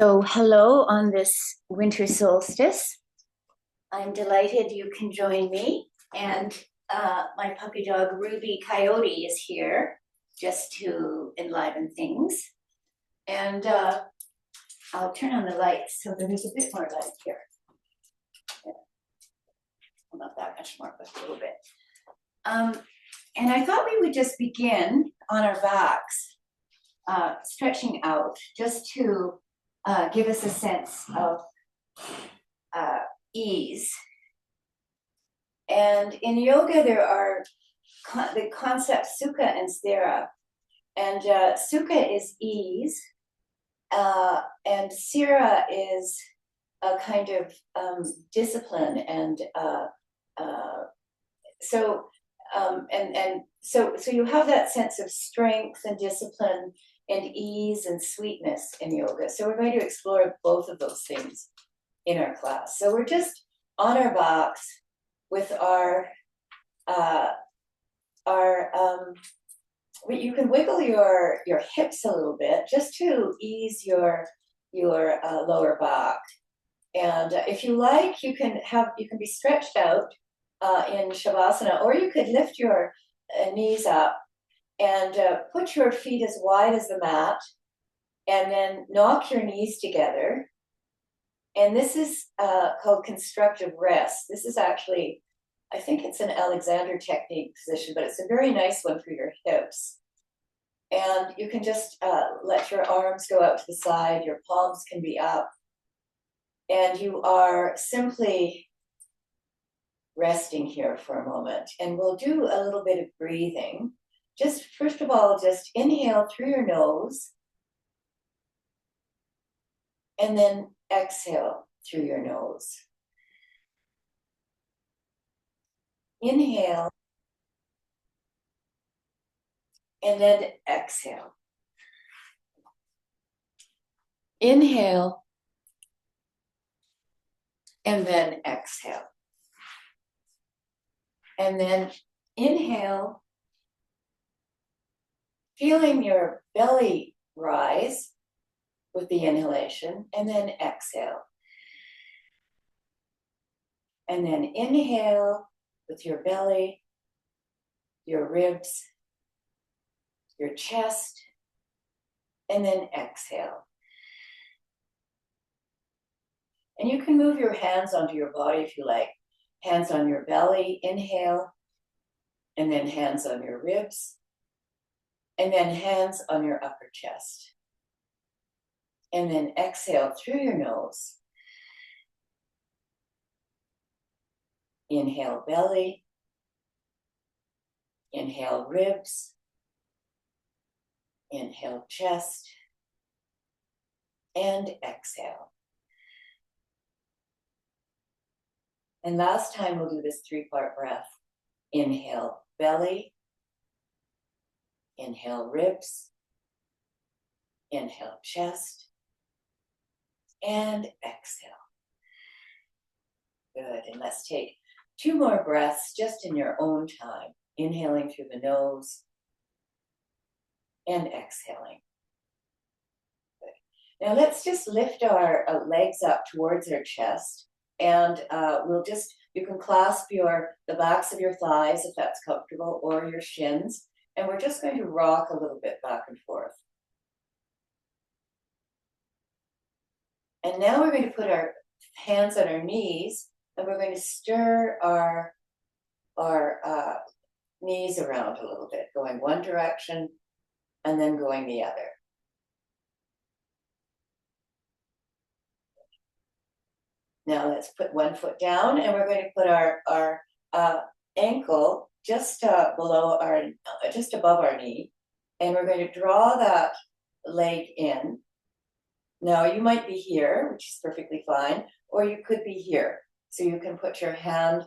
So, hello on this winter solstice. I'm delighted you can join me. And my puppy dog Ruby Coyote is here just to enliven things. And I'll turn on the lights so there's a bit more light here. Yeah. Well, not that much more, but a little bit. And I thought we would just begin on our backs, stretching out, just to give us a sense of ease. And in yoga, there are the concepts sukha and sthira. And sukha is ease, and sthira is a kind of discipline. And so you have that sense of strength and discipline and ease and sweetness in yoga. So we're going to explore both of those things in our class. So we're just on our backs with you can wiggle your hips a little bit just to ease your lower back. And if you like, you can be stretched out in Shavasana, or you could lift your knees up and put your feet as wide as the mat, and then knock your knees together. And this is called constructive rest. This is actually, I think it's an Alexander technique position, but it's a very nice one for your hips. And you can just let your arms go out to the side, your palms can be up, and you are simply resting here for a moment. And we'll do a little bit of breathing. Just first of all, just inhale through your nose, and then exhale through your nose. Inhale, and then exhale. Inhale, and then exhale. And then inhale, feeling your belly rise with the inhalation, and then exhale. And then inhale with your belly, your ribs, your chest, and then exhale. And you can move your hands onto your body if you like. Hands on your belly, inhale, and then hands on your ribs, and then hands on your upper chest. And then exhale through your nose. Inhale belly, inhale ribs, inhale chest, and exhale. And last time we'll do this 3-part breath. Inhale belly, inhale ribs, inhale chest, and exhale. Good, and let's take 2 more breaths just in your own time. Inhaling through the nose and exhaling. Good. Now let's just lift our legs up towards our chest, and you can clasp the backs of your thighs if that's comfortable, or your shins, and we're just going to rock a little bit back and forth. And now we're going to put our hands on our knees, and we're going to stir our knees around a little bit, going one direction and then going the other. Now let's put one foot down, and we're going to put our ankle just above our knee, and we're going to draw that leg in. Now you might be here, which is perfectly fine, or you could be here. So you can put your hand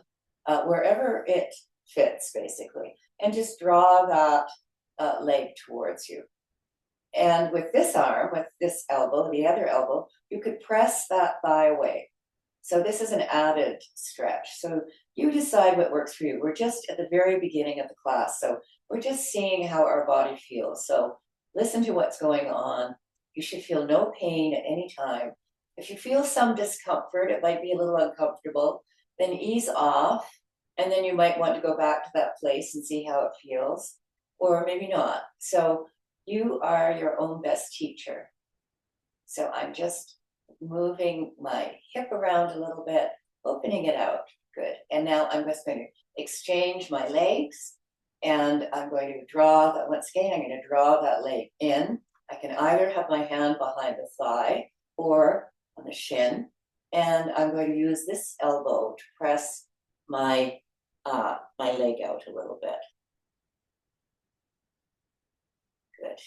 wherever it fits, basically, and just draw that leg towards you. And with this arm, with this elbow, the other elbow, you could press that thigh away. So this is an added stretch. So you decide what works for you. We're just at the very beginning of the class, so we're just seeing how our body feels. So listen to what's going on You should feel no pain at any time. If you feel some discomfort, it might be a little uncomfortable, then ease off, and then you might want to go back to that place and see how it feels, or maybe not. So you are your own best teacher. So I'm just moving my hip around a little bit, opening it out. Good. And now I'm just going to exchange my legs, and I'm going to draw that. Once again, I'm going to draw that leg in. I can either have my hand behind the thigh or on the shin, and I'm going to use this elbow to press my my leg out a little bit. Good.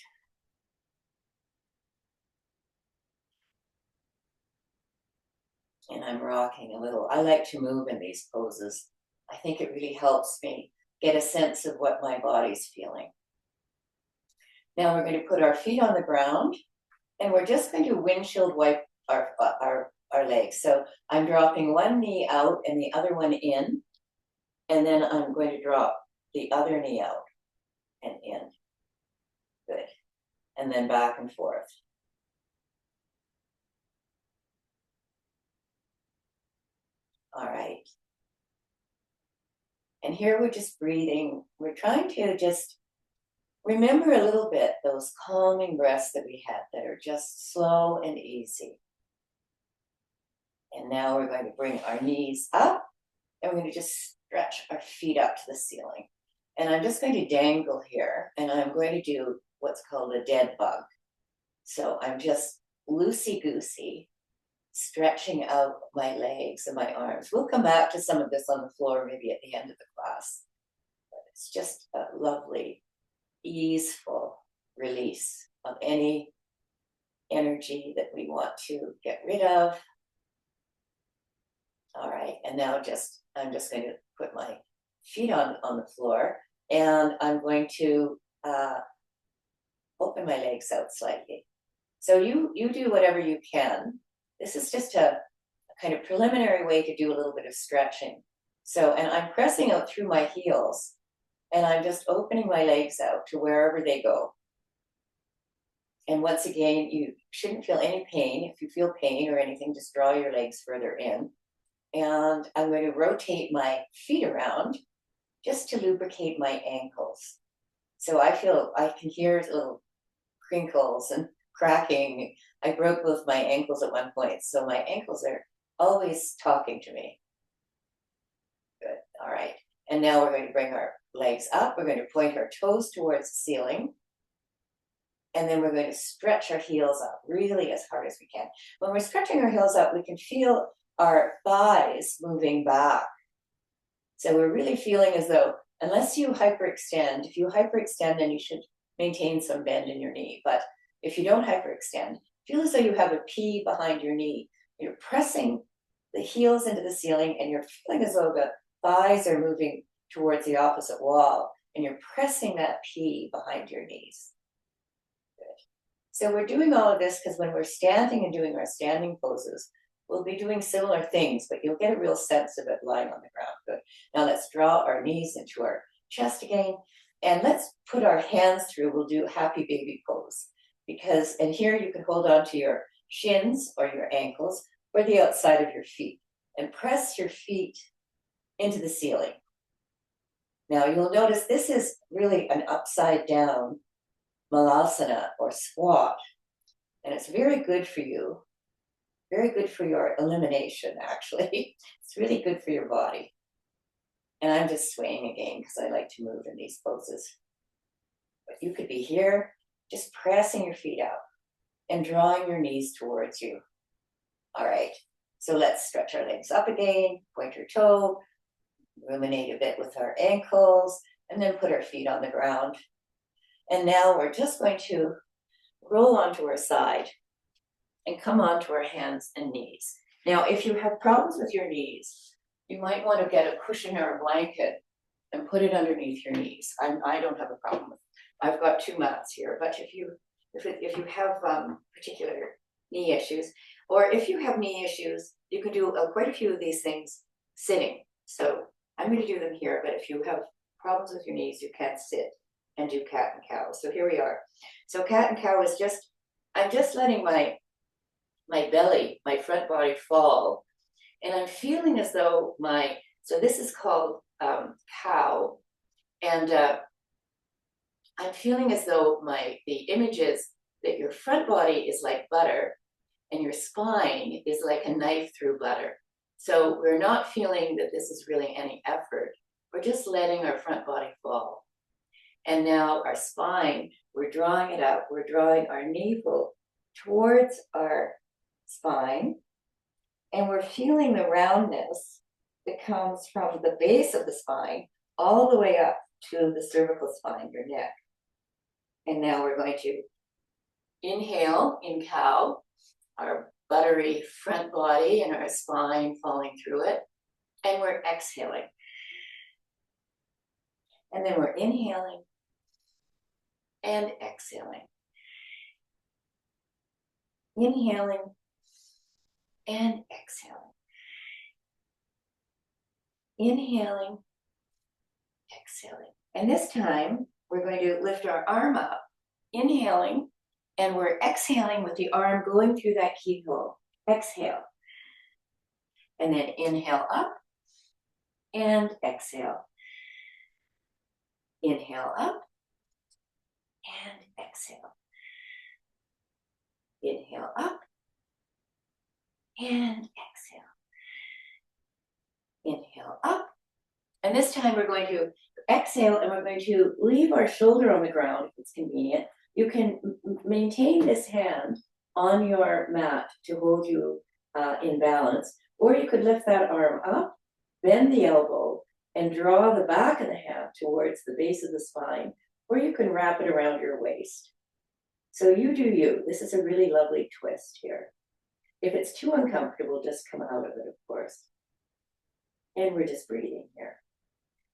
And I'm rocking a little. I like to move in these poses. I think it really helps me get a sense of what my body's feeling. Now we're going to put our feet on the ground, and we're just going to windshield wipe our legs. So I'm dropping one knee out and the other one in, and then I'm going to drop the other knee out and in. Good. And then back and forth. All right. And here we're just breathing. We're trying to just remember a little bit those calming breaths that we had that are just slow and easy. And now we're going to bring our knees up, and we're going to just stretch our feet up to the ceiling. And I'm just going to dangle here, and I'm going to do what's called a dead bug. So I'm just loosey-goosey, stretching out my legs and my arms. We'll come back to some of this on the floor maybe at the end of the class. But it's just a lovely, easeful release of any energy that we want to get rid of. All right, and now I'm just going to put my feet on the floor, and I'm going to open my legs out slightly. So you do whatever you can. This is just a kind of preliminary way to do a little bit of stretching. So, and I'm pressing out through my heels, and I'm just opening my legs out to wherever they go. And once again, you shouldn't feel any pain. If you feel pain or anything, just draw your legs further in. And I'm going to rotate my feet around just to lubricate my ankles. So I can hear little crinkles and cracking. I broke both my ankles at one point, so my ankles are always talking to me. Good. All right. And now we're going to bring our legs up. We're going to point our toes towards the ceiling. And then we're going to stretch our heels up really as hard as we can. When we're stretching our heels up, we can feel our thighs moving back. So we're really feeling as though, unless you hyperextend, if you hyperextend, then you should maintain some bend in your knee. But if you don't hyperextend, feel as though you have a P behind your knee. You're pressing the heels into the ceiling, and you're feeling as though the thighs are moving towards the opposite wall, and you're pressing that P behind your knees. Good. So we're doing all of this because when we're standing and doing our standing poses, we'll be doing similar things, but you'll get a real sense of it lying on the ground. Good. Now let's draw our knees into our chest again, and let's put our hands through. We'll do happy baby pose. And here you can hold on to your shins or your ankles or the outside of your feet and press your feet into the ceiling. Now you'll notice this is really an upside down malasana or squat, and it's very good for you. Very good for your elimination, actually. It's really good for your body. And I'm just swaying again because I like to move in these poses. But you could be here, just pressing your feet out and drawing your knees towards you. All right, so let's stretch our legs up again, point your toe, ruminate a bit with our ankles, and then put our feet on the ground. And now we're just going to roll onto our side and come onto our hands and knees. Now, if you have problems with your knees, you might want to get a cushion or a blanket and put it underneath your knees. I don't have a problem with it. I've got 2 mats here, but if you have particular knee issues, or if you have knee issues, you can do quite a few of these things sitting. So I'm going to do them here, but if you have problems with your knees, you can sit and do cat and cow. So here we are. So cat and cow is just I'm just letting my belly, my front body fall. And I'm feeling as though so this is called cow. And I'm feeling as though the image is that your front body is like butter and your spine is like a knife through butter. So we're not feeling that this is really any effort. We're just letting our front body fall. And now our spine, we're drawing it up. We're drawing our navel towards our spine. And we're feeling the roundness that comes from the base of the spine all the way up to the cervical spine, your neck. And now we're going to inhale in cow, our buttery front body and our spine falling through it. And we're exhaling. And then we're inhaling and exhaling. Inhaling and exhaling. Inhaling, exhaling. And this time, we're going to lift our arm up, inhaling, and we're exhaling with the arm going through that keyhole. Exhale. And then inhale up and exhale. Inhale up and exhale. Inhale up and exhale. Inhale up. And this time we're going to exhale and we're going to leave our shoulder on the ground if it's convenient. You can maintain this hand on your mat to hold you in balance, or you could lift that arm up, bend the elbow, and draw the back of the hand towards the base of the spine, or you can wrap it around your waist. So you do you. This is a really lovely twist here. If it's too uncomfortable, just come out of it, of course. And we're just breathing here.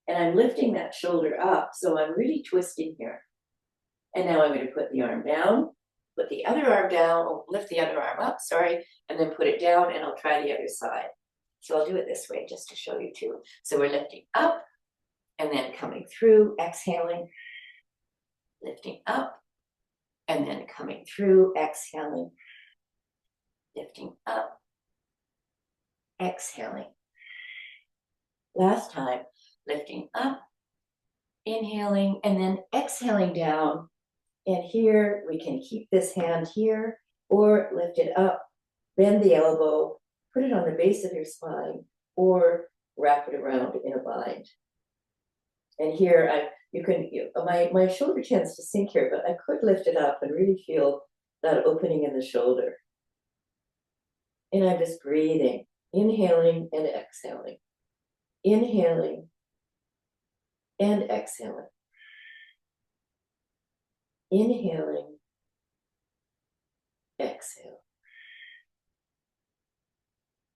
And I'm lifting that shoulder up, so I'm really twisting here. And now I'm going to put the arm down, put the other arm down, or lift the other arm up, sorry, and then put it down, and I'll try the other side. So I'll do it this way just to show you too. So we're lifting up, and then coming through, exhaling, lifting up, and then coming through, exhaling, lifting up, exhaling. Last time, lifting up, inhaling, and then exhaling down. And here, we can keep this hand here, or lift it up, bend the elbow, put it on the base of your spine, or wrap it around in a bind. And here, my shoulder tends to sink here, but I could lift it up and really feel that opening in the shoulder. And I'm just breathing, inhaling and exhaling. Inhaling and exhaling. Inhaling, exhale.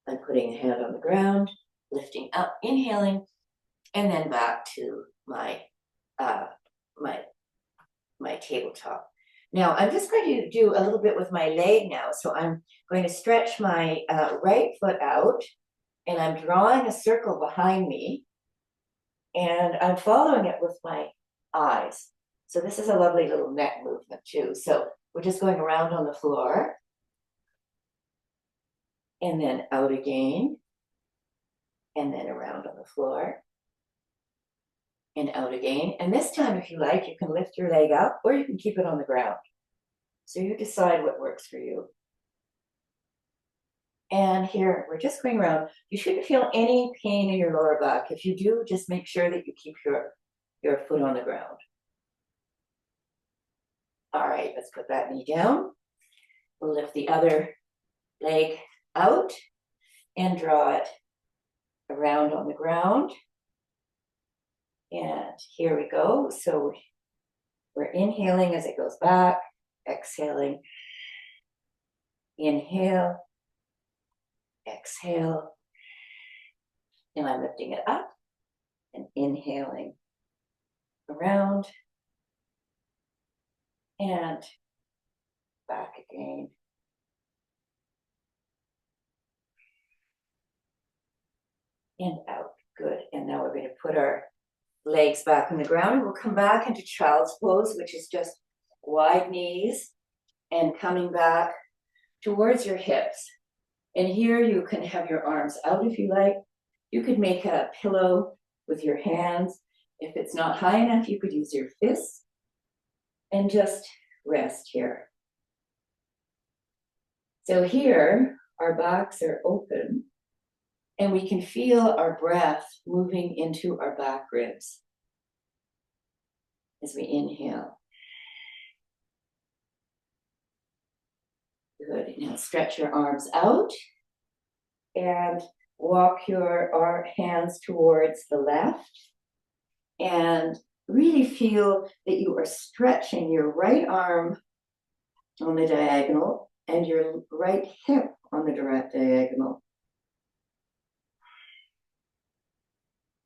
I'm putting a hand on the ground, lifting up, inhaling, and then back to my tabletop. Now I'm just going to do a little bit with my leg now. So I'm going to stretch my right foot out, and I'm drawing a circle behind me, and I'm following it with my eyes. So this is a lovely little neck movement too. So we're just going around on the floor, and then out again, and then around on the floor, and out again. And this time, if you like, you can lift your leg up, or you can keep it on the ground. So you decide what works for you. And here, we're just going around. You shouldn't feel any pain in your lower back. If you do, just make sure that you keep your foot on the ground. All right, let's put that knee down. We'll lift the other leg out and draw it around on the ground. And here we go. So we're inhaling as it goes back, exhaling. Inhale, exhale. And I'm lifting it up and inhaling around and back again. And out. Good. And now we're going to put our legs back on the ground, and we'll come back into child's pose, which is just wide knees, and coming back towards your hips. And here you can have your arms out if you like. You could make a pillow with your hands. If it's not high enough, you could use your fists and just rest here. So here, our backs are open and we can feel our breath moving into our back ribs as we inhale. Good. Now stretch your arms out and walk your hands towards the left and really feel that you are stretching your right arm on the diagonal and your right hip on the direct diagonal.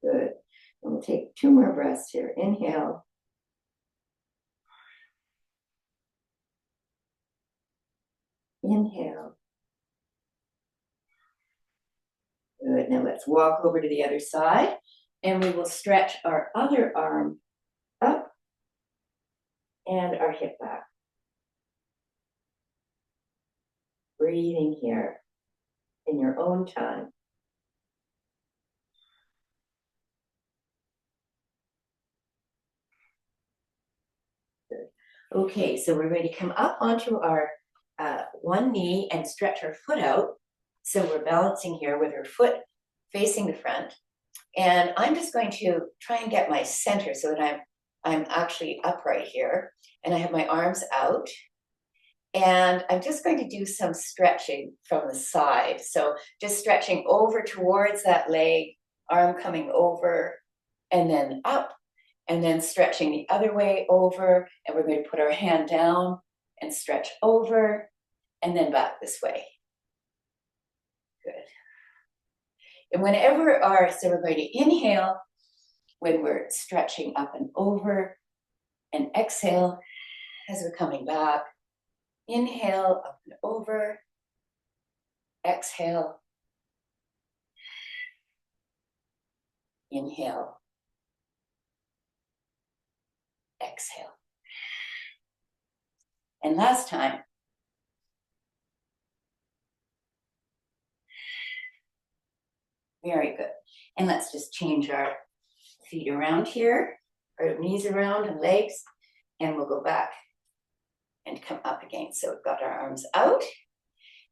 Good. And we'll take 2 more breaths here. Inhale. Inhale. Good. Now let's walk over to the other side and we will stretch our other arm up and our hip back. Breathing here in your own time. Good. Okay, so we're going to come up onto our one knee and stretch our foot out. So we're balancing here with our foot facing the front. And I'm just going to try and get my center so that I'm actually upright here. And I have my arms out. And I'm just going to do some stretching from the side. So just stretching over towards that leg, arm coming over and then up, and then stretching the other way over. And we're going to put our hand down and stretch over and then back this way. Good. And so we're going to inhale when we're stretching up and over, and exhale as we're coming back. Inhale, up and over, exhale, inhale, exhale. And last time. Very good. And let's just change our feet around here, our knees around and legs, and we'll go back and come up again. So we've got our arms out.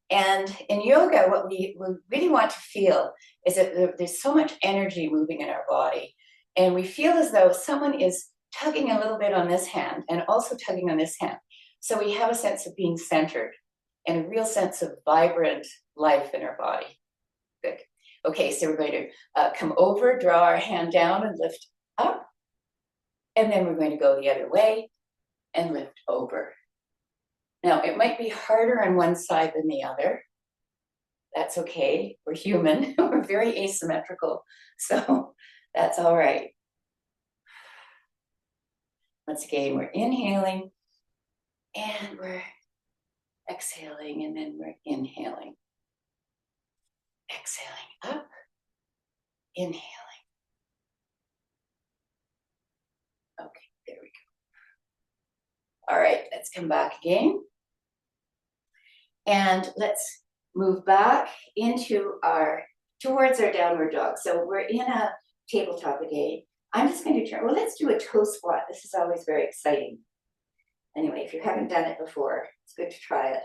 And in yoga, what we really want to feel is that there's so much energy moving in our body. And we feel as though someone is tugging a little bit on this hand and also tugging on this hand. So we have a sense of being centered and a real sense of vibrant life in our body. Good. Okay, so we're going to come over, draw our hand down and lift up. And then we're going to go the other way and lift over. Now, it might be harder on one side than the other. That's okay. We're human. We're very asymmetrical. So that's all right. Once again, we're inhaling and we're exhaling, and then we're inhaling. Exhaling up, inhaling. Okay, there we go. All right, let's come back again. And let's move back towards our downward dog. So we're in a tabletop again. I'm just going to let's do a toe squat. This is always very exciting. Anyway, if you haven't done it before, it's good to try it.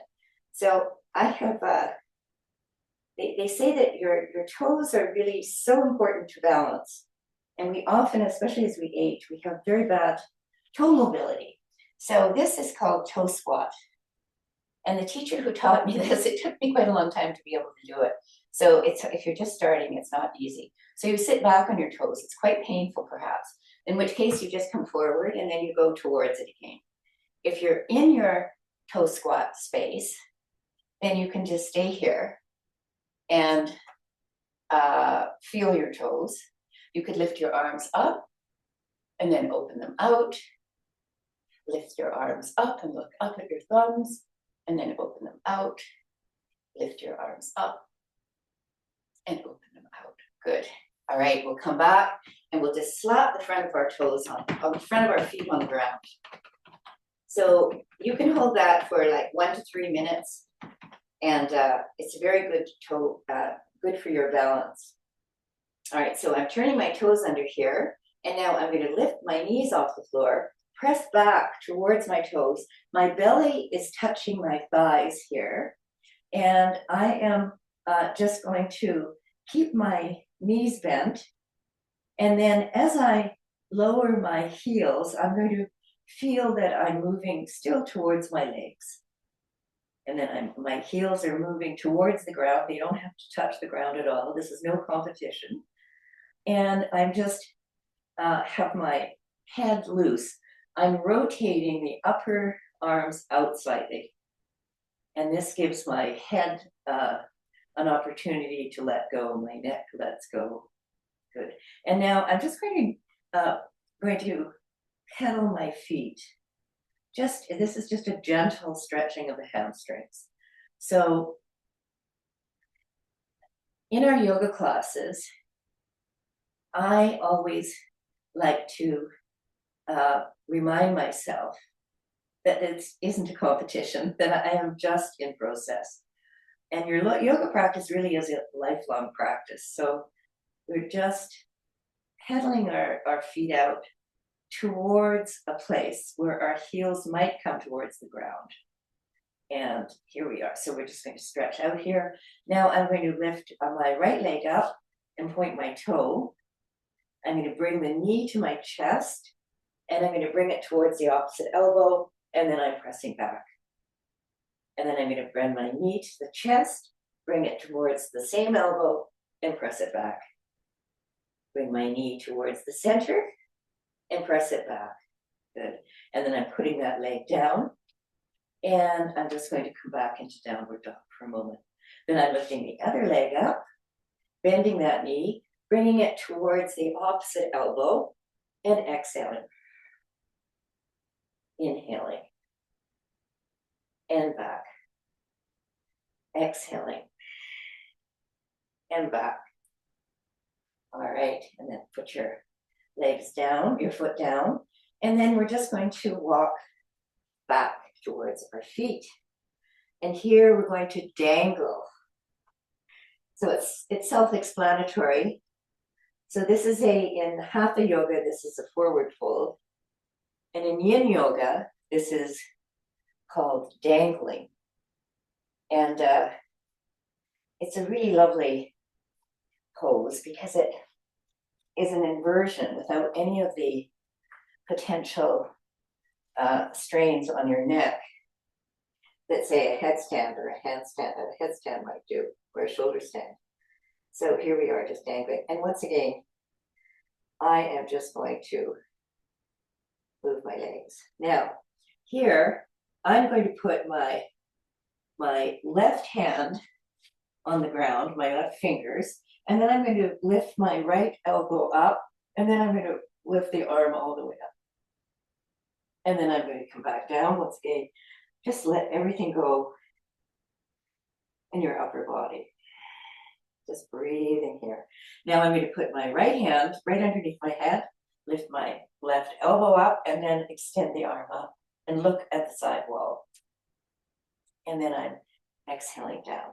So I have, they say that your toes are really so important to balance. And we often, especially as we age, we have very bad toe mobility. So this is called toe squat. And the teacher who taught me this, it took me quite a long time to be able to do it. So if you're just starting, it's not easy. So you sit back on your toes. It's quite painful, perhaps, in which case you just come forward and then you go towards it again. If you're in your toe squat space, then you can just stay here and feel your toes. You could lift your arms up and then open them out. Lift your arms up and look up at your thumbs, and then open them out. Lift your arms up and open them out. Good. All right, we'll come back and we'll just slap the front of our toes on the front of our feet on the ground. So you can hold that for like 1 to 3 minutes, and it's very good toe, good for your balance. All right, so I'm turning my toes under here, and now I'm going to lift my knees off the floor, press back towards my toes. My belly is touching my thighs here, and I am just going to keep my knees bent. And then as I lower my heels, I'm going to feel that I'm moving still towards my legs. And then my heels are moving towards the ground. They don't have to touch the ground at all. This is no competition. And I'm just have my head loose. I'm rotating the upper arms out slightly. And this gives my head an opportunity to let go. My neck lets go. Good. And now I'm just going to pedal my feet. This is just a gentle stretching of the hamstrings. So in our yoga classes, I always like to remind myself that it isn't a competition, that I am just in process. And your yoga practice really is a lifelong practice. So we're just pedaling our feet out towards a place where our heels might come towards the ground. And here we are. So we're just going to stretch out here. Now I'm going to lift my right leg up and point my toe. I'm going to bring the knee to my chest, and I'm going to bring it towards the opposite elbow, and then I'm pressing back. And then I'm going to bring my knee to the chest, bring it towards the same elbow, and press it back. Bring my knee towards the center, and press it back. Good. And then I'm putting that leg down, and I'm just going to come back into downward dog for a moment. Then I'm lifting the other leg up, bending that knee, bringing it towards the opposite elbow, and exhaling. Inhaling. And back. Exhaling. And back. All right, and then put your legs down, your foot down, and then we're just going to walk back towards our feet. And here we're going to dangle. So it's self-explanatory. So this is in Hatha Yoga, this is a forward fold. And in Yin Yoga, this is called dangling. And it's a really lovely pose because it is an inversion without any of the potential strains on your neck that, say, a headstand or a handstand, a headstand might do, or a shoulder stand. So here we are just dangling. And once again, I am just going to move my legs. Now, here, I'm going to put my left hand on the ground, my left fingers, and then I'm going to lift my right elbow up, and then I'm going to lift the arm all the way up. And then I'm going to come back down once again. Just let everything go in your upper body. Just breathing here. Now I'm going to put my right hand right underneath my head, lift my left elbow up, and then extend the arm up and look at the side wall. And then I'm exhaling down.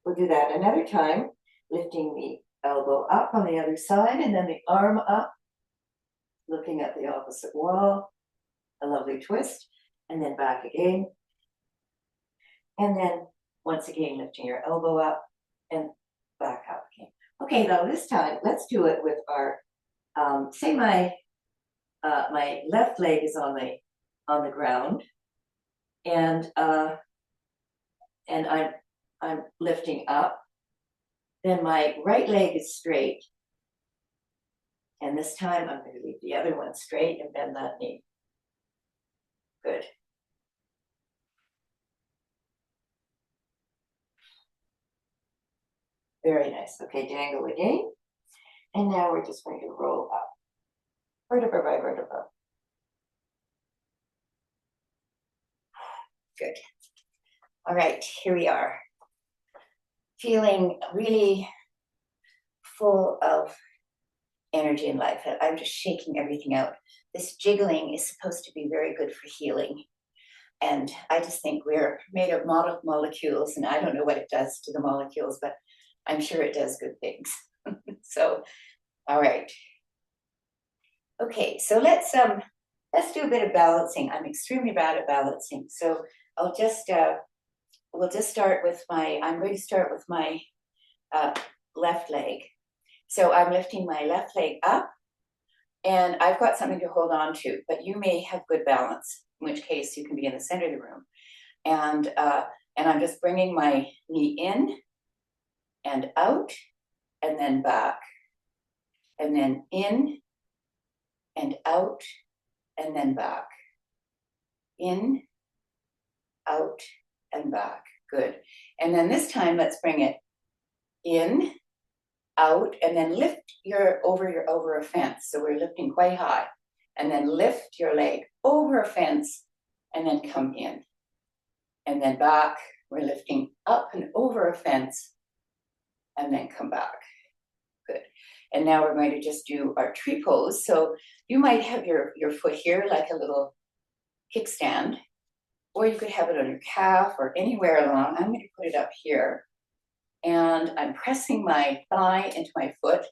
We'll do that another time, lifting the elbow up on the other side, and then the arm up, looking at the opposite wall, a lovely twist, and then back again. And then once again, lifting your elbow up and back up again. Okay, now this time, let's do it with our, say my left leg is on the ground, and I'm lifting up. Then my right leg is straight. And this time I'm going to leave the other one straight and bend that knee. Good. Very nice. Okay, dangle again. And now we're just going to roll up. Vertebra by vertebra. Good. All right, here we are. Feeling really full of energy in life. I'm just shaking everything out. This jiggling is supposed to be very good for healing. And I just think we're made of molecules, and I don't know what it does to the molecules, but I'm sure it does good things. So, all right. Okay, so let's do a bit of balancing. I'm extremely bad at balancing. So I'll just we'll just start with I'm going to start with my left leg. So I'm lifting my left leg up, and I've got something to hold on to, but you may have good balance, in which case you can be in the center of the room. And I'm just bringing my knee in and out, and then back, and then in and out, and then back. In, out, and back. Good. And then this time, let's bring it in, out, and then lift over a fence. So we're lifting quite high. And then lift your leg over a fence, and then come in. And then back, we're lifting up and over a fence, and then come back. Good. And now we're going to just do our tree pose. So you might have your foot here like a little kickstand, or you could have it on your calf or anywhere along. I'm going to put it up here. And I'm pressing my thigh into my foot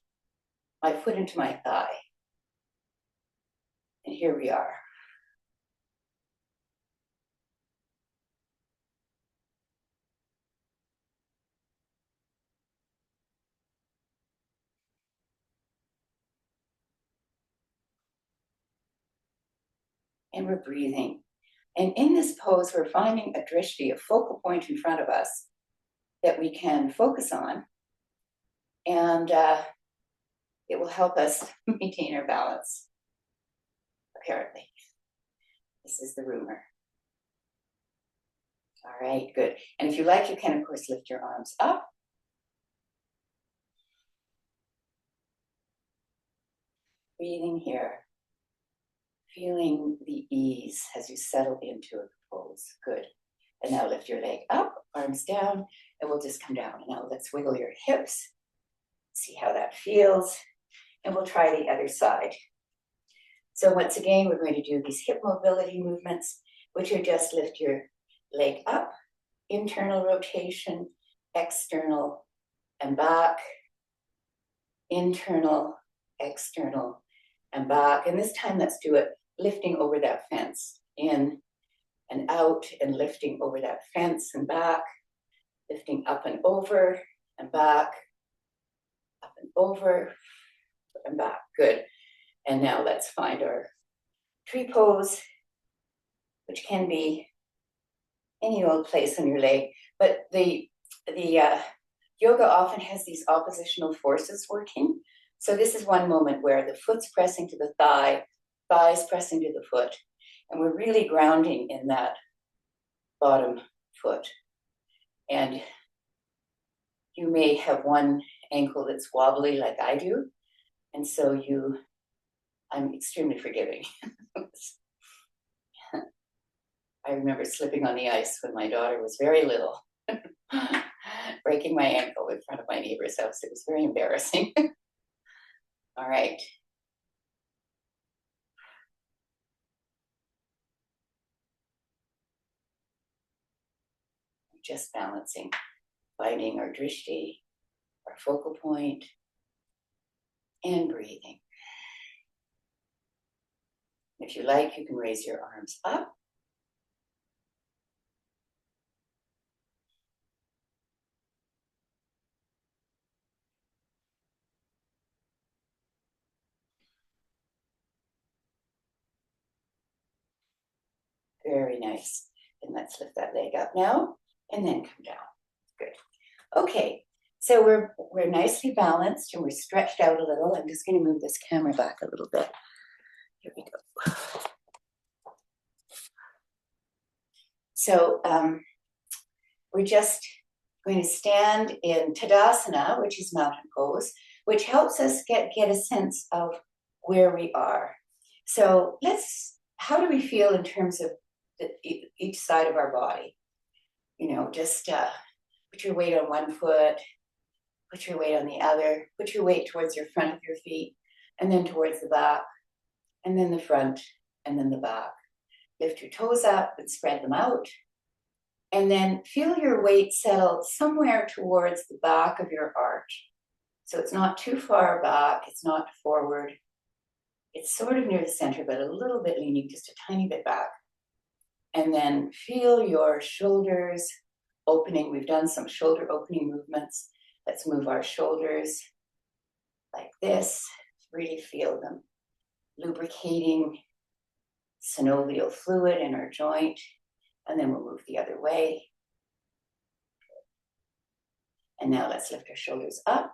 into my thigh. And here we are. And we're breathing. And in this pose, we're finding a drishti, a focal point in front of us that we can focus on. And it will help us maintain our balance, apparently. This is the rumor. All right, good. And if you like, you can, of course, lift your arms up. Breathing here. Feeling the ease as you settle into a pose. Good. And now lift your leg up, arms down, and we'll just come down. Now let's wiggle your hips. See how that feels. And we'll try the other side. So once again, we're going to do these hip mobility movements, which are just lift your leg up, internal rotation, external, and back, internal, external, and back. And this time, let's do it lifting over that fence, in and out, and lifting over that fence and back, lifting up and over and back, up and over and back. Good. And now let's find our tree pose, which can be any old place on your leg. But the yoga often has these oppositional forces working. So this is one moment where the foot's pressing to the thigh, thighs pressing to the foot, and we're really grounding in that bottom foot. And you may have one ankle that's wobbly like I do, and so I'm extremely forgiving. I remember slipping on the ice when my daughter was very little, breaking my ankle in front of my neighbor's house. It was very embarrassing. All right. Just balancing, finding our drishti, our focal point, and breathing. If you like, you can raise your arms up. Very nice. And let's lift that leg up now, and then come down. Good. Okay, so we're nicely balanced and we're stretched out a little. I'm just going to move this camera back a little bit. Here we go. So we're just going to stand in Tadasana, which is mountain pose, which helps us get a sense of where we are. So how do we feel in terms of each side of our body? You know, just put your weight on one foot, put your weight on the other, put your weight towards your front of your feet, and then towards the back, and then the front, and then the back. Lift your toes up and spread them out. And then feel your weight settle somewhere towards the back of your arch. So it's not too far back, it's not forward. It's sort of near the center, but a little bit leaning just a tiny bit back. And then feel your shoulders opening. We've done some shoulder opening movements. Let's move our shoulders like this. Really feel them lubricating synovial fluid in our joint. And then we'll move the other way. And now let's lift our shoulders up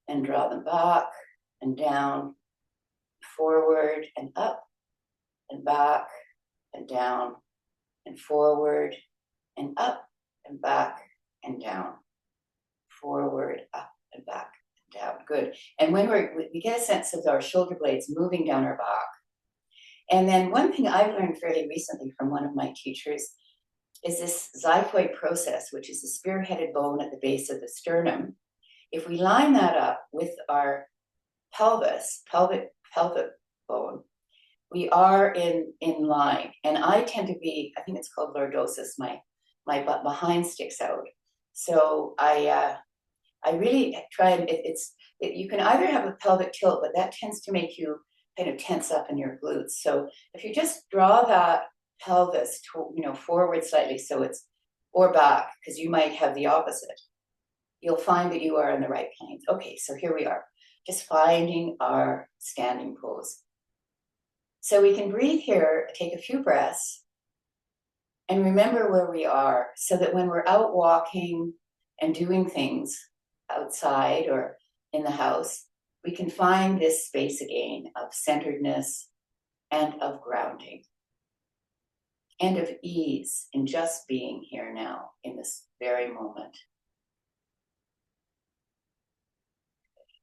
and draw them back and down, forward and up and back and down and forward and up and back and down, forward, up and back and down. Good. And when we get a sense of our shoulder blades moving down our back. And then one thing I've learned fairly recently from one of my teachers is this xiphoid process, which is the spearheaded bone at the base of the sternum. If we line that up with our pelvic bone, we are in line. And I tend to be, I think it's called lordosis, my butt behind sticks out. So I really try, and you can either have a pelvic tilt, but that tends to make you kind of tense up in your glutes. So if you just draw that pelvis forward slightly, so it's, or back, because you might have the opposite, you'll find that you are in the right planes. Okay, so here we are, just finding our standing pose. So we can breathe here, take a few breaths, and remember where we are, so that when we're out walking and doing things outside or in the house, we can find this space again of centeredness and of grounding and of ease in just being here now in this very moment.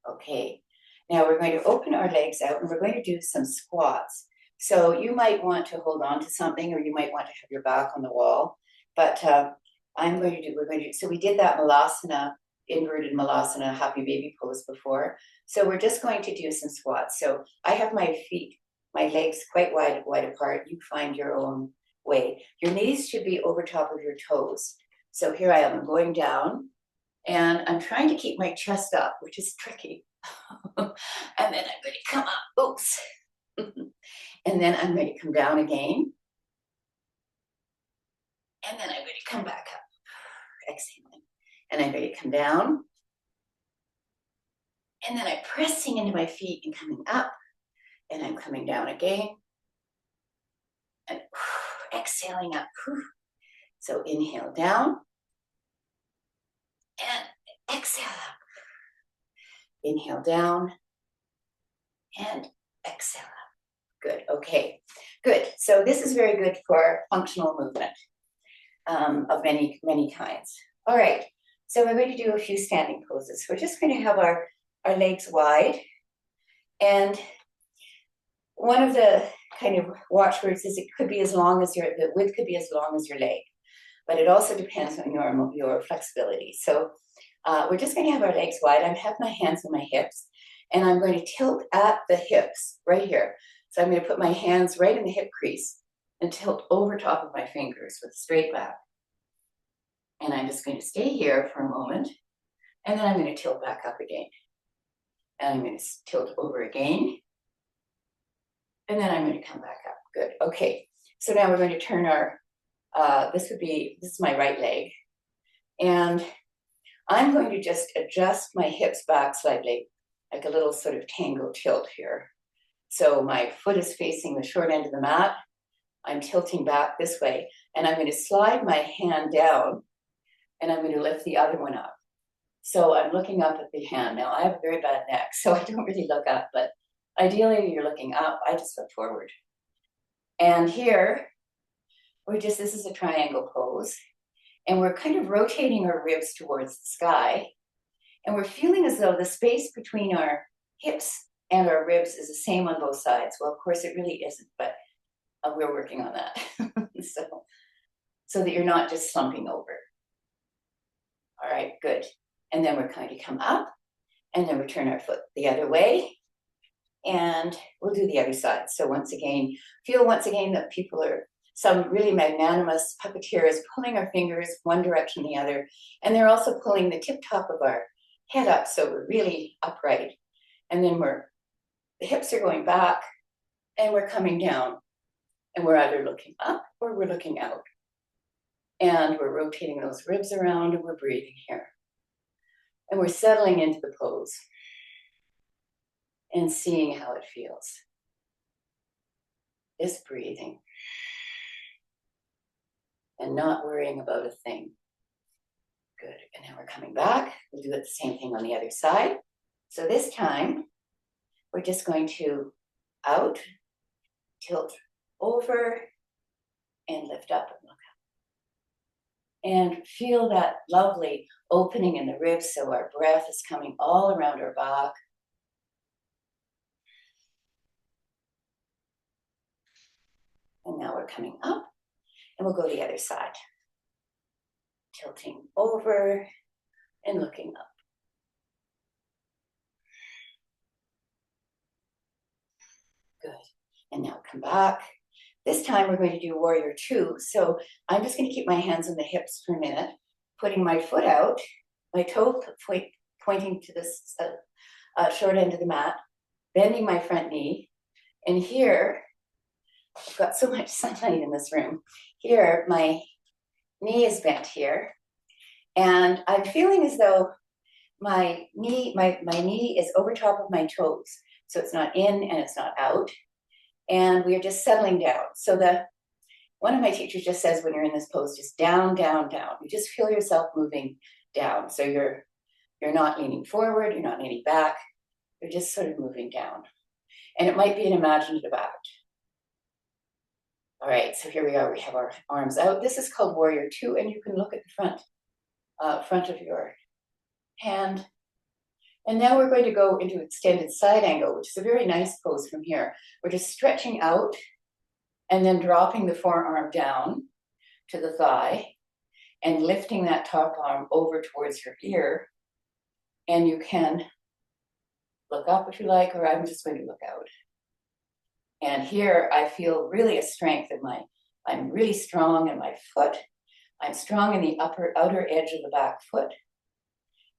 Okay, now we're going to open our legs out and we're going to do some squats. So you might want to hold on to something, or you might want to have your back on the wall, but so we did that malasana, inverted malasana, happy baby pose before. So we're just going to do some squats. So I have my legs quite wide apart. You find your own way. Your knees should be over top of your toes. So here I am, I'm going down, and I'm trying to keep my chest up, which is tricky. And then I'm going to come up, oops. And then I'm going to come down again. And then I'm going to come back up, exhaling. And I'm going to come down. And then I'm pressing into my feet and coming up. And I'm coming down again. And exhaling up. So inhale down. And exhale up. Inhale down. And exhale up. Good, okay, good. So this is very good for functional movement of many, many kinds. All right, so we're going to do a few standing poses. We're just going to have our legs wide. And one of the kind of watchwords is it could be as long as the width could be as long as your leg, but it also depends on your flexibility. So we're just going to have our legs wide. I have my hands on my hips, and I'm going to tilt at the hips right here. So I'm going to put my hands right in the hip crease and tilt over top of my fingers with a straight back. And I'm just going to stay here for a moment. And then I'm going to tilt back up again. And I'm going to tilt over again. And then I'm going to come back up. Good. Okay. So now we're going to turn our, this is my right leg. And I'm going to just adjust my hips back slightly, like a little sort of tango tilt here. So my foot is facing the short end of the mat. I'm tilting back this way, and I'm going to slide my hand down, and I'm going to lift the other one up. So I'm looking up at the hand. Now, I have a very bad neck, so I don't really look up, but ideally you're looking up. I just look forward. And here, this is a triangle pose, and we're kind of rotating our ribs towards the sky, and we're feeling as though the space between our hips and our ribs is the same on both sides. Well, of course, it really isn't, but we're working on that. so that you're not just slumping over. All right, good. And then we're going to come up, and then we turn our foot the other way. And we'll do the other side. So once again, feel once again that people are, some really magnanimous puppeteers pulling our fingers one direction or the other. And they're also pulling the tip top of our head up, so we're really upright. And then the hips are going back and we're coming down. And we're either looking up or we're looking out. And we're rotating those ribs around and we're breathing here. And we're settling into the pose and seeing how it feels. Just breathing and not worrying about a thing. Good. And now we're coming back. We'll do it the same thing on the other side. So this time, we're just going to out, tilt over, and lift up and look up. And feel that lovely opening in the ribs, so our breath is coming all around our back. And now we're coming up, and we'll go the other side. Tilting over and looking up. Good. And now come back. This time we're going to do warrior two. So I'm just going to keep my hands on the hips for a minute, putting my foot out, my toe pointing to this short end of the mat, bending my front knee. And here, I've got so much sunlight in this room. Here, my knee is bent here. And I'm feeling as though my knee is over top of my toes. So it's not in and it's not out. And we are just settling down. So one of my teachers just says when you're in this pose, just down, down, down. You just feel yourself moving down. So you're not leaning forward, you're not leaning back, you're just sort of moving down. And it might be an imaginative act. All right, so here we are, we have our arms out. This is called warrior two, and you can look at the front of your hand. And now we're going to go into extended side angle, which is a very nice pose from here. We're just stretching out and then dropping the forearm down to the thigh and lifting that top arm over towards your ear. And you can look up if you like, or I'm just going to look out. And here I feel really a strength in I'm really strong in my foot. I'm strong in the outer edge of the back foot.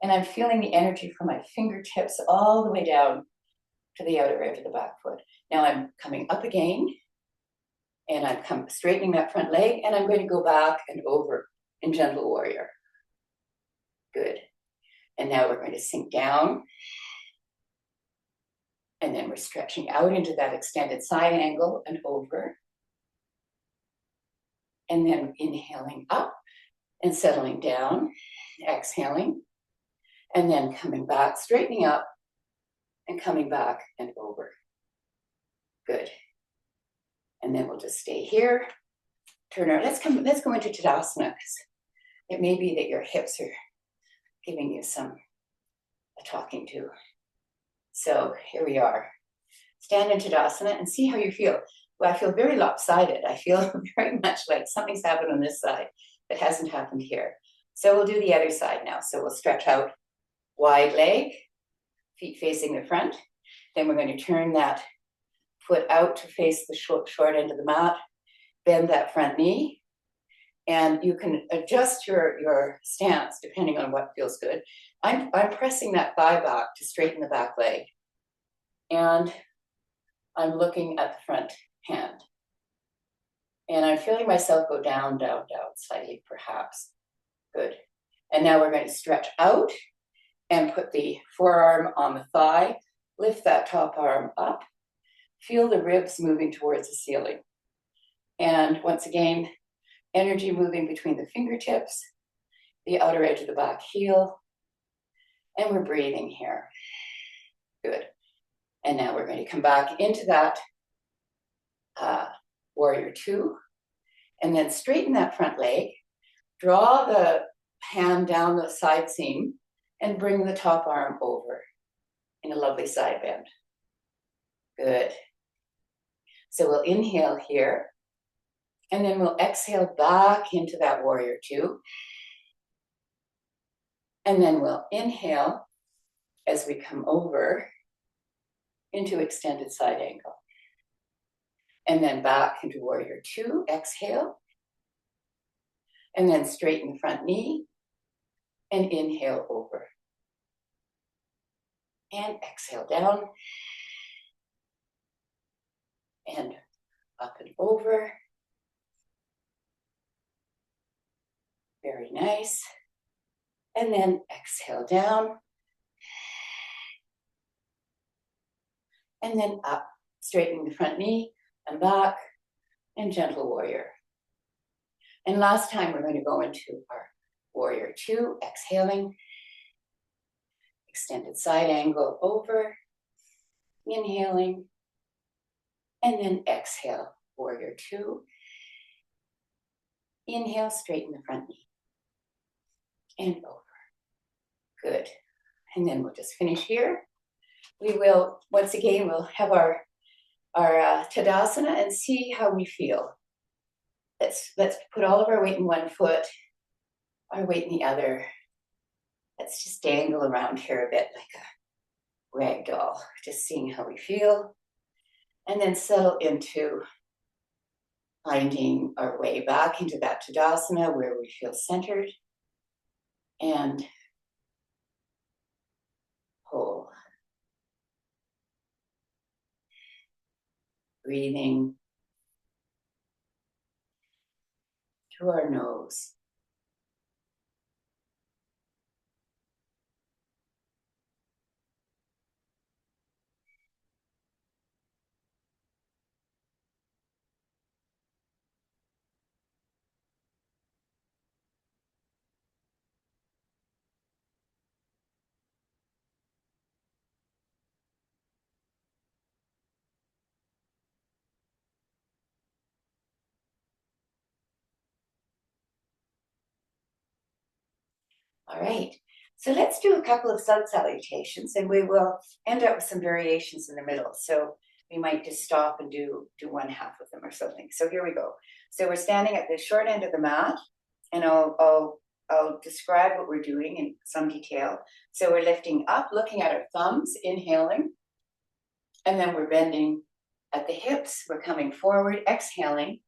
And I'm feeling the energy from my fingertips all the way down to the outer edge of the back foot. Now I'm coming up again, and I'm straightening that front leg, and I'm going to go back and over in gentle warrior. Good. And now we're going to sink down. And then we're stretching out into that extended side angle and over. And then inhaling up and settling down, exhaling. And then coming back, straightening up, and coming back and over. Good. And then we'll just stay here. Turn our, let's go into Tadasana, because it may be that your hips are giving you a talking to. So here we are. Stand in Tadasana and see how you feel. Well, I feel very lopsided. I feel very much like something's happened on this side that hasn't happened here. So we'll do the other side now. So we'll stretch out. Wide leg, feet facing the front. Then we're going to turn that foot out to face the short end of the mat. Bend that front knee. And you can adjust your stance depending on what feels good. I'm pressing that thigh back to straighten the back leg. And I'm looking at the front hand. And I'm feeling myself go down, down, down slightly, perhaps. Good. And now we're going to stretch out and put the forearm on the thigh, lift that top arm up, feel the ribs moving towards the ceiling. And once again, energy moving between the fingertips, the outer edge of the back heel, and we're breathing here. Good. And now we're going to come back into that warrior two, and then straighten that front leg, draw the hand down the side seam, and bring the top arm over in a lovely side bend. Good. So we'll inhale here, and then we'll exhale back into that warrior two. And then we'll inhale as we come over, into extended side angle. And then back into warrior two, exhale. And then straighten the front knee and inhale over. And exhale down. And up and over. Very nice. And then exhale down. And then up, straightening the front knee and back, and gentle warrior. And last time we're going to go into our warrior two, exhaling. Extended side angle over, inhaling, and then exhale, warrior two. Inhale, straighten the front knee, and over. Good. And then we'll just finish here. We will, once again, we'll have our Tadasana and see how we feel. Let's put all of our weight in one foot, our weight in the other. Let's just dangle around here a bit like a rag doll, just seeing how we feel. And then settle into finding our way back into that Tadasana where we feel centered. And whole. Breathing through our nose. All right, so let's do a couple of sun salutations and we will end up with some variations in the middle. So we might just stop and do one half of them or something. So here we go. So we're standing at the short end of the mat and I'll describe what we're doing in some detail. So we're lifting up, looking at our thumbs, inhaling, and then we're bending at the hips. We're coming forward, exhaling,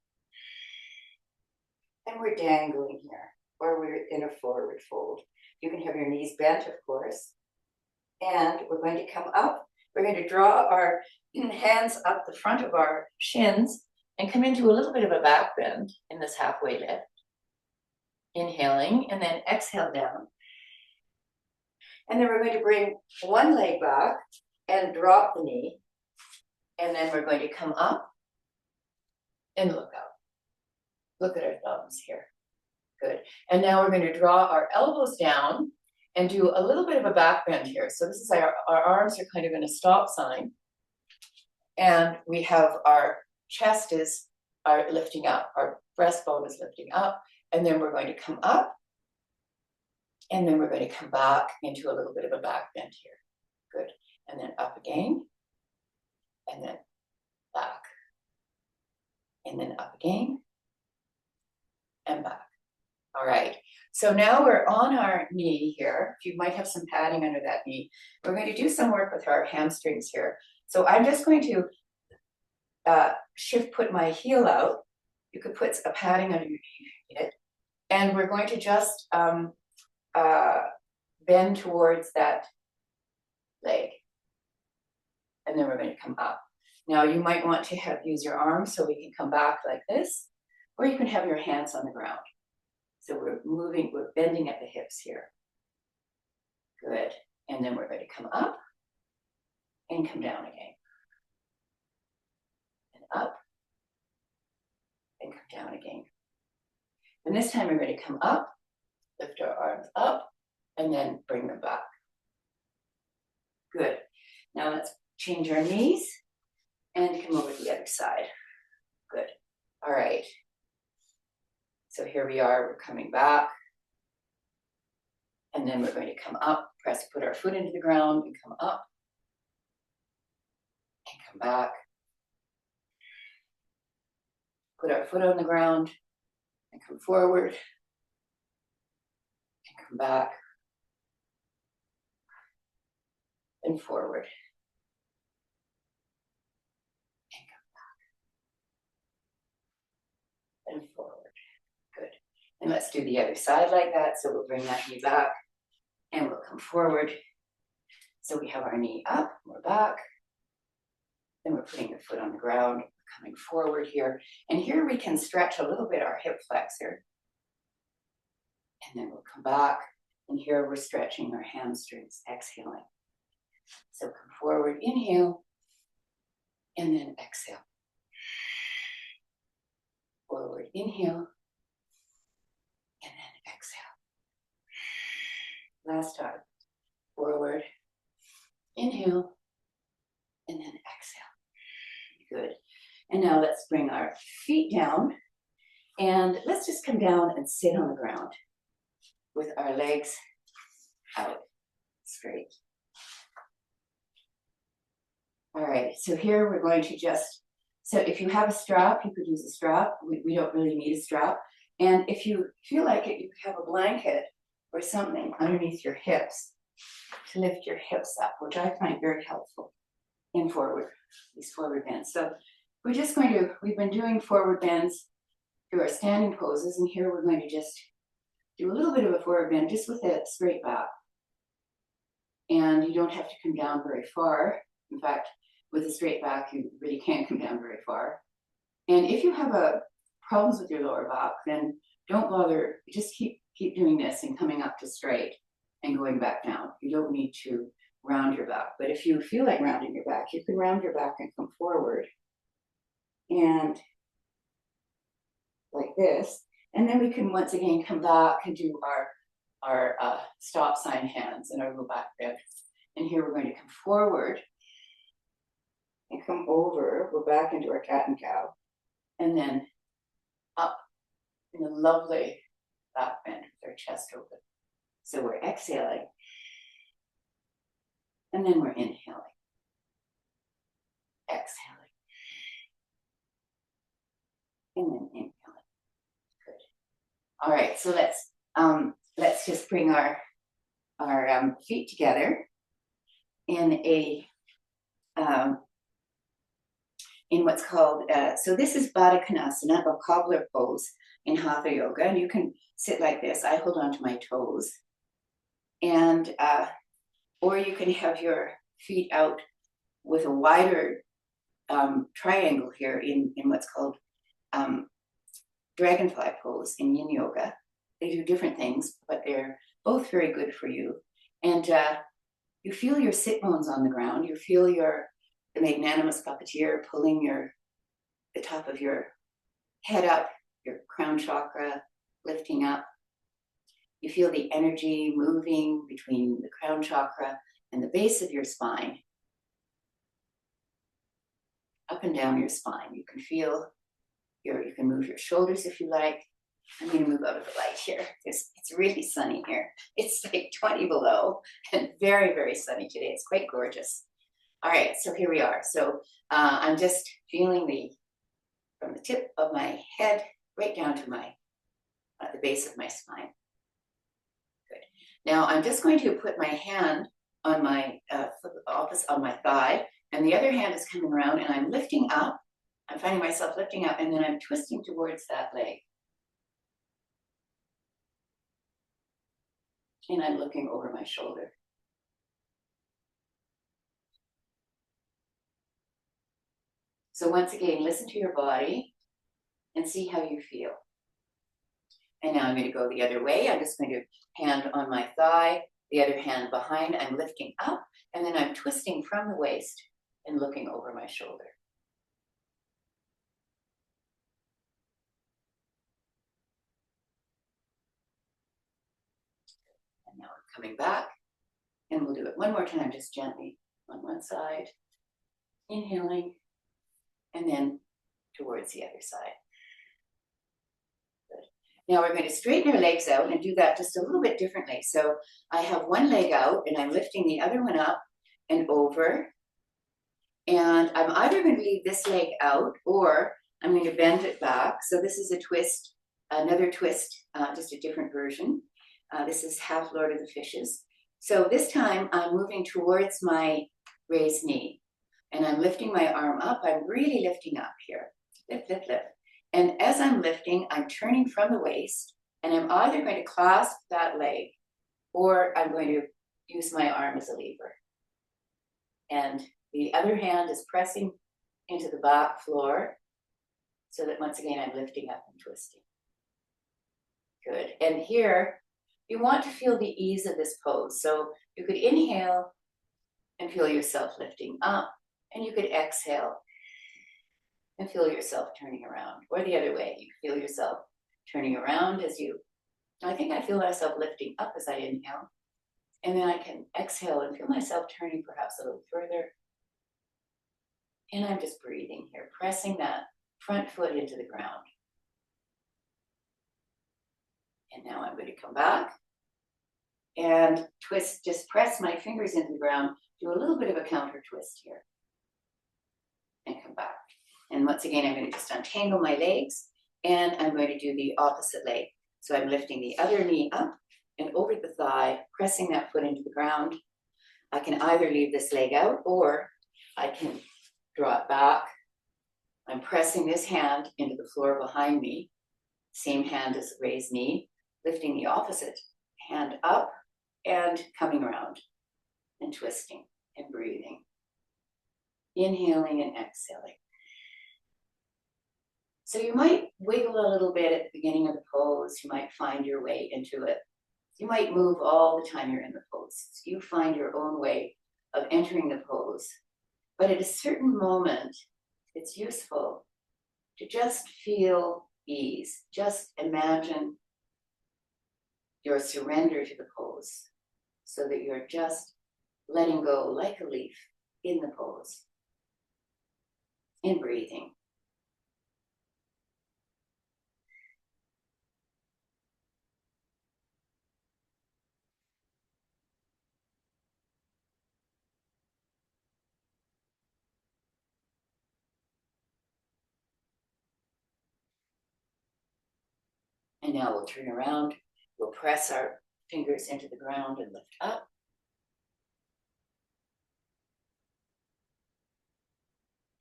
and we're dangling here, or we're in a forward fold. You can have your knees bent, of course. And we're going to come up. We're going to draw our hands up the front of our shins and come into a little bit of a back bend in this halfway lift. Inhaling, and then exhale down. And then we're going to bring one leg back and drop the knee. And then we're going to come up and look up. Look at our thumbs here. Good. And now we're going to draw our elbows down and do a little bit of a back bend here. So this is our arms are kind of in a stop sign. And we have our chest are lifting up, our breastbone is lifting up. And then we're going to come up. And then we're going to come back into a little bit of a back bend here. Good. And then up again. And then back. And then up again. And back. All right, so now we're on our knee here. You might have some padding under that knee. We're going to do some work with our hamstrings here. So I'm just going to put my heel out. You could put a padding under your knee if you need it. And we're going to just bend towards that leg. And then we're going to come up. Now you might want to use your arms so we can come back like this, or you can have your hands on the ground. So we're bending at the hips here. Good. And then we're going to come up and come down again. And up and come down again. And this time we're going to come up, lift our arms up, and then bring them back. Good. Now let's change our knees and come over to the other side. Good. All right. So here we are, we're coming back. And then we're going to come up, put our foot into the ground and come up. And come back. Put our foot on the ground and come forward. And come back. And forward. and forward. Good. And let's do the other side like that. So we'll bring that knee back and we'll come forward. So we have our knee up, we're back. Then we're putting the foot on the ground, coming forward here. And here we can stretch a little bit our hip flexor. And then we'll come back. And here we're stretching our hamstrings, exhaling. So come forward, inhale, and then exhale. Forward, inhale, and then exhale. Last time. Forward, inhale, and then exhale. Good. And now let's bring our feet down. And let's just come down and sit on the ground with our legs out straight. All right, so here we're going to just, so if you have a strap, you could use a strap. We don't really need a strap. And if you feel like it, you could have a blanket or something underneath your hips to lift your hips up, which I find very helpful in forward, these forward bends. So we're just going to, we've been doing forward bends through our standing poses, and here we're going to just do a little bit of a forward bend just with a straight back. And you don't have to come down very far. In fact, with a straight back, you really can't come down very far. And if you have problems with your lower back, then don't bother, just keep doing this and coming up to straight and going back down. You don't need to round your back. But if you feel like rounding your back, you can round your back and come forward. And like this. And then we can once again come back and do our stop sign hands and our low back bend. And here we're going to come forward and come over. We're back into our cat and cow. And then up in a lovely back bend with our chest open. So we're exhaling. And then we're inhaling. Exhaling. And then inhaling. Good. All right, so let's just bring our feet together in a in what's called so this is Baddha Konasana, or cobbler pose in Hatha Yoga, and you can sit like this. I hold on to my toes, and or you can have your feet out with a wider triangle here in what's called dragonfly pose in Yin Yoga. They do different things, but they're both very good for you. And you feel your sit bones on the ground. You feel the magnanimous puppeteer pulling the top of your head up, your crown chakra lifting up. You feel the energy moving between the crown chakra and the base of your spine, up and down your spine. You can feel you can move your shoulders if you like. I'm going to move out of the light here. It's really sunny here. It's like 20 below and very, very sunny today. It's quite gorgeous. All right, so here we are. So I'm just feeling from the tip of my head right down to the base of my spine. Good. Now I'm just going to put my hand on my opposite on my thigh, and the other hand is coming around, and I'm lifting up. I'm finding myself lifting up, and then I'm twisting towards that leg. And I'm looking over my shoulder. So once again, listen to your body and see how you feel. And now I'm going to go the other way. I'm just going to hand on my thigh, the other hand behind. I'm lifting up, and then I'm twisting from the waist and looking over my shoulder. And now we're coming back, and we'll do it one more time, just gently on one side, inhaling, and then towards the other side. Good. Now we're going to straighten our legs out and do that just a little bit differently. So I have one leg out, and I'm lifting the other one up and over. And I'm either going to leave this leg out, or I'm going to bend it back. So this is a twist, another twist, just a different version. This is half Lord of the Fishes. So this time I'm moving towards my raised knee, and I'm lifting my arm up. I'm really lifting up here. Lift, lift, lift. And as I'm lifting, I'm turning from the waist, and I'm either going to clasp that leg or I'm going to use my arm as a lever. And the other hand is pressing into the back floor so that once again, I'm lifting up and twisting. Good. And here, you want to feel the ease of this pose. So you could inhale and feel yourself lifting up, and you could exhale and feel yourself turning around, or the other way. You feel yourself turning around as you, I think I feel myself lifting up as I inhale, and then I can exhale and feel myself turning perhaps a little further. And I'm just breathing here, pressing that front foot into the ground. And now I'm going to come back and twist, just press my fingers into the ground, do a little bit of a counter twist here, and come back. And once again, I'm going to just untangle my legs, and I'm going to do the opposite leg. So I'm lifting the other knee up and over the thigh, pressing that foot into the ground. I can either leave this leg out or I can draw it back. I'm pressing this hand into the floor behind me, same hand as the raised knee, lifting the opposite hand up and coming around and twisting and breathing. Inhaling and exhaling. So you might wiggle a little bit at the beginning of the pose. You might find your way into it. You might move all the time you're in the pose. You find your own way of entering the pose. But at a certain moment, it's useful to just feel ease. Just imagine your surrender to the pose so that you're just letting go like a leaf in the pose and breathing. And now we'll turn around. We'll press our fingers into the ground and lift up.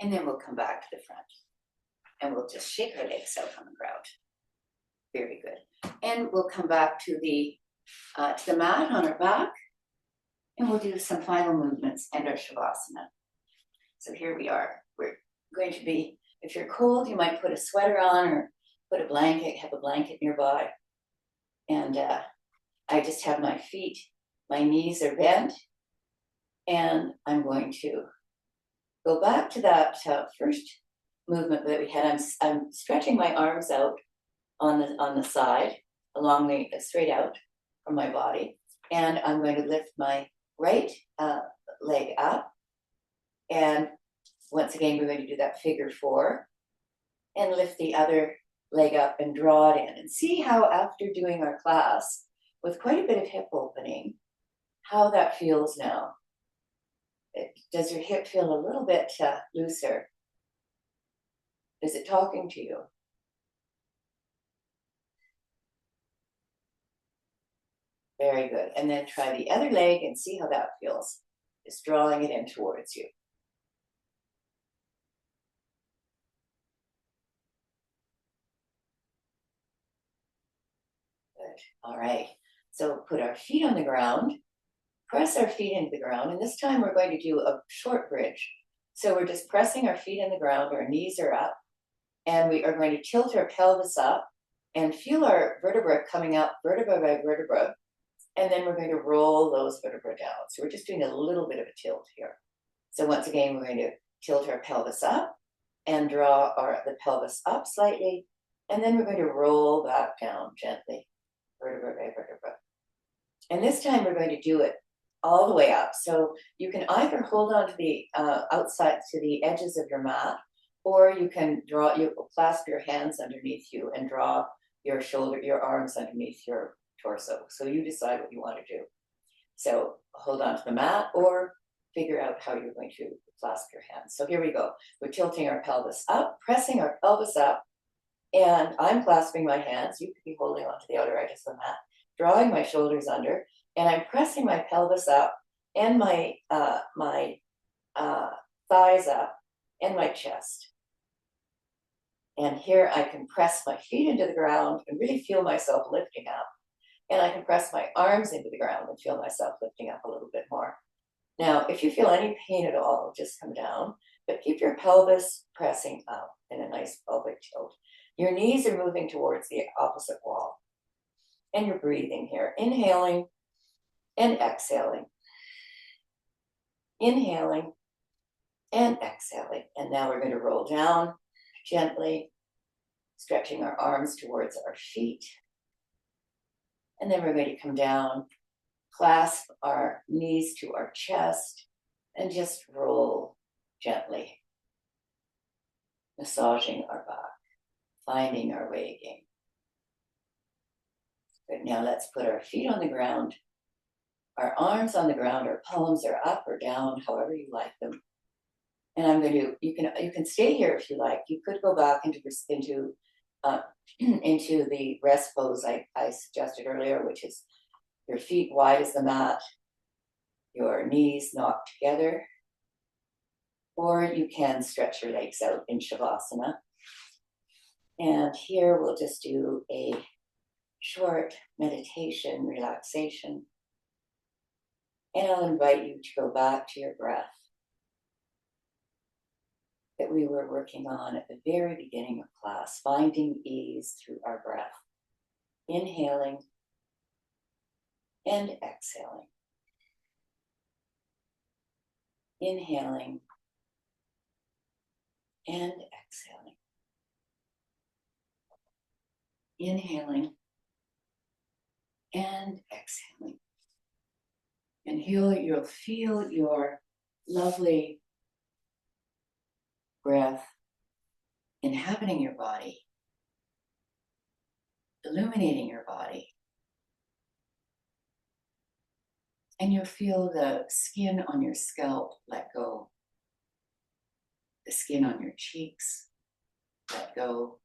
And then we'll come back to the front. And we'll just shake our legs out on the ground. Very good. And we'll come back to the mat on our back. And we'll do some final movements and our Shavasana. So here we are. We're going to be, if you're cold, you might put a sweater on or put a blanket, have a blanket nearby. And I just have my feet, my knees are bent. And I'm going to go back to that first movement that we had. I'm stretching my arms out on the side, along the straight out from my body. And I'm going to lift my right leg up. And once again, we're going to do that figure 4 and lift the other leg up and draw it in. And see how after doing our class with quite a bit of hip opening, how that feels now. Does your hip feel a little bit looser? Is it talking to you? Very good. And then try the other leg and see how that feels. Just drawing it in towards you. Good. All right. So put our feet on the ground, press our feet into the ground, and this time we're going to do a short bridge. So we're just pressing our feet in the ground, our knees are up, and we are going to tilt our pelvis up and feel our vertebra coming up, vertebra by vertebra, and then we're going to roll those vertebrae down. So we're just doing a little bit of a tilt here. So once again, we're going to tilt our pelvis up and draw the pelvis up slightly, and then we're going to roll back down gently, vertebra by vertebra. And this time we're going to do it all the way up. So you can either hold on to the outside, to the edges of your mat, or you can clasp your hands underneath you and draw your arms underneath your torso. So you decide what you want to do. So hold on to the mat or figure out how you're going to clasp your hands. So here we go. We're tilting our pelvis up, pressing our pelvis up, and I'm clasping my hands. You could be holding onto the outer edges of the mat, drawing my shoulders under, and I'm pressing my pelvis up and my thighs up and my chest. And here I can press my feet into the ground and really feel myself lifting up. And I can press my arms into the ground and feel myself lifting up a little bit more. Now, if you feel any pain at all, just come down, but keep your pelvis pressing up in a nice pelvic tilt. Your knees are moving towards the opposite wall. And you're breathing here, inhaling and exhaling. Inhaling and exhaling. And now we're going to roll down gently, stretching our arms towards our feet. And then we're going to come down, clasp our knees to our chest, and just roll gently, massaging our back, finding our way again. Good. Now let's put our feet on the ground, our arms on the ground, our palms are up or down, however you like them. And I'm going to, you can stay here if you like. You could go back into the rest pose I suggested earlier, which is your feet wide as the mat, your knees knocked together, or you can stretch your legs out in Shavasana. And here we'll just do a short meditation, relaxation. And I'll invite you to go back to your breath that we were working on at the very beginning of class, finding ease through our breath, inhaling and exhaling. Inhaling and exhaling. Inhaling and exhaling. And here you'll feel your lovely breath inhabiting your body, illuminating your body. And you'll feel the skin on your scalp let go, the skin on your cheeks let go.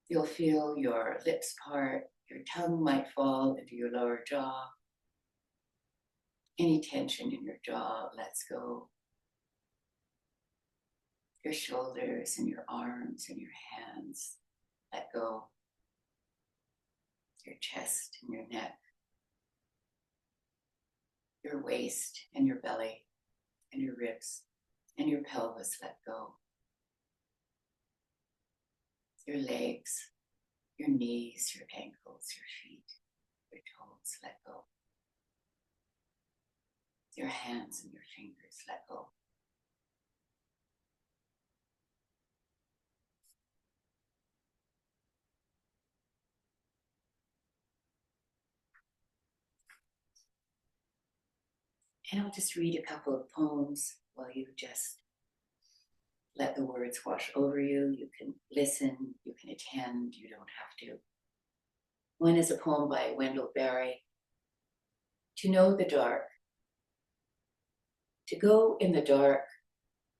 You'll feel your lips part, your tongue might fall into your lower jaw. Any tension in your jaw lets go. Your shoulders and your arms and your hands let go. Your chest and your neck. Your waist and your belly and your ribs and your pelvis let go. Your legs, your knees, your ankles, your feet, your toes let go. Your hands and your fingers let go. And I'll just read a couple of poems while you just let the words wash over you. You can listen, you can attend, you don't have to. One is a poem by Wendell Berry. To know the dark. To go in the dark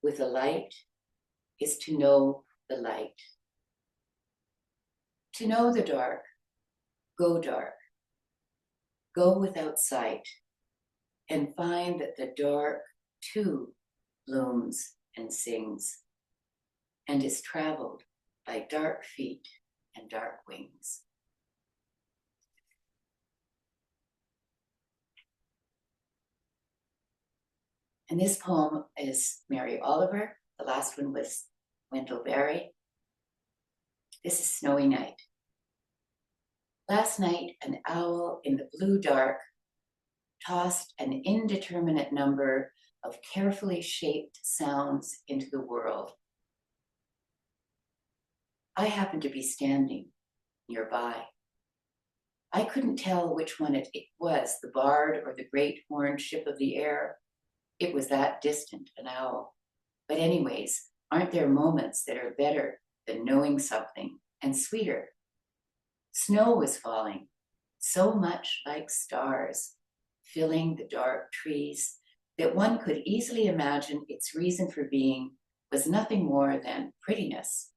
with a light is to know the light. To know the dark, go dark. Go without sight and find that the dark too blooms and sings and is traveled by dark feet and dark wings. And this poem is Mary Oliver. The last one was Wendell Berry. This is Snowy Night. Last night, an owl in the blue dark tossed an indeterminate number of carefully shaped sounds into the world. I happened to be standing nearby. I couldn't tell which one it was, the bard or the great horned ship of the air. It was that distant, an owl. But anyways, aren't there moments that are better than knowing something and sweeter? Snow was falling, so much like stars, filling the dark trees that one could easily imagine its reason for being was nothing more than prettiness.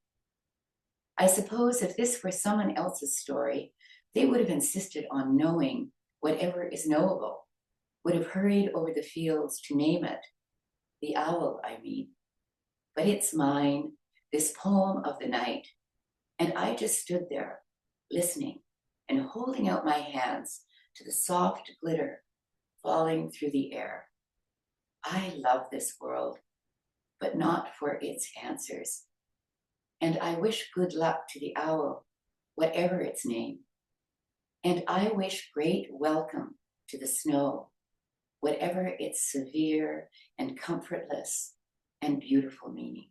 I suppose if this were someone else's story, they would have insisted on knowing whatever is knowable, would have hurried over the fields to name it, the owl, I mean. But it's mine, this poem of the night, and I just stood there, listening and holding out my hands to the soft glitter falling through the air. I love this world, but not for its answers. And I wish good luck to the owl, whatever its name. And I wish great welcome to the snow, whatever its severe and comfortless and beautiful meaning.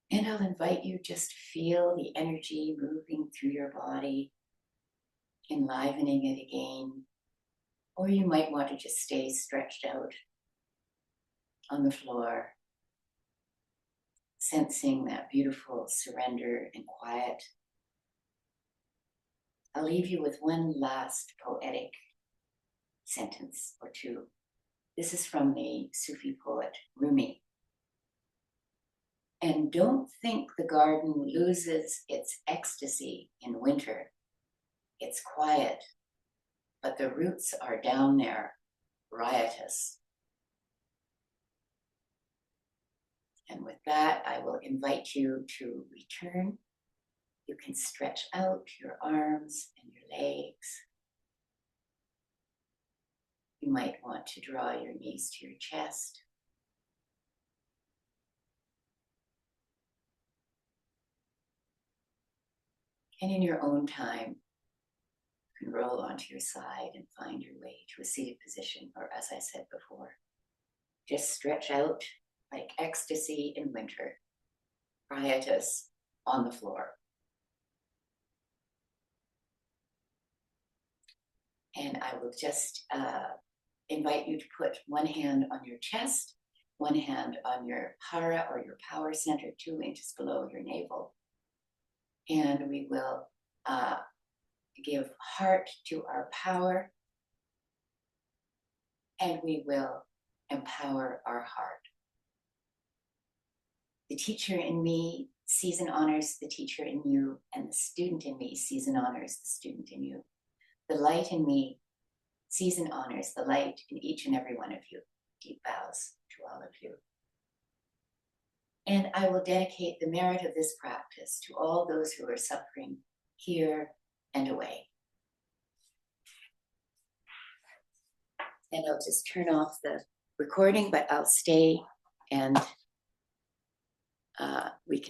And I'll invite you just to feel the energy moving through your body, enlivening it again. Or you might want to just stay stretched out on the floor, sensing that beautiful surrender and quiet. I'll leave you with one last poetic sentence or two. This is from the Sufi poet Rumi. And don't think the garden loses its ecstasy in winter. It's quiet, but the roots are down there, riotous. And with that, I will invite you to return. You can stretch out your arms and your legs. You might want to draw your knees to your chest. And in your own time, you can roll onto your side and find your way to a seated position, or as I said before, just stretch out like ecstasy in winter, riotous on the floor. And I will just invite you to put one hand on your chest, one hand on your hara or your power center, 2 inches below your navel. And we will give heart to our power, and we will empower our heart. The teacher in me sees and honors the teacher in you, and the student in me sees and honors the student in you. The light in me sees and honors the light in each and every one of you. Deep bows to all of you. And I will dedicate the merit of this practice to all those who are suffering here and away. And I'll just turn off the recording, but I'll stay and we can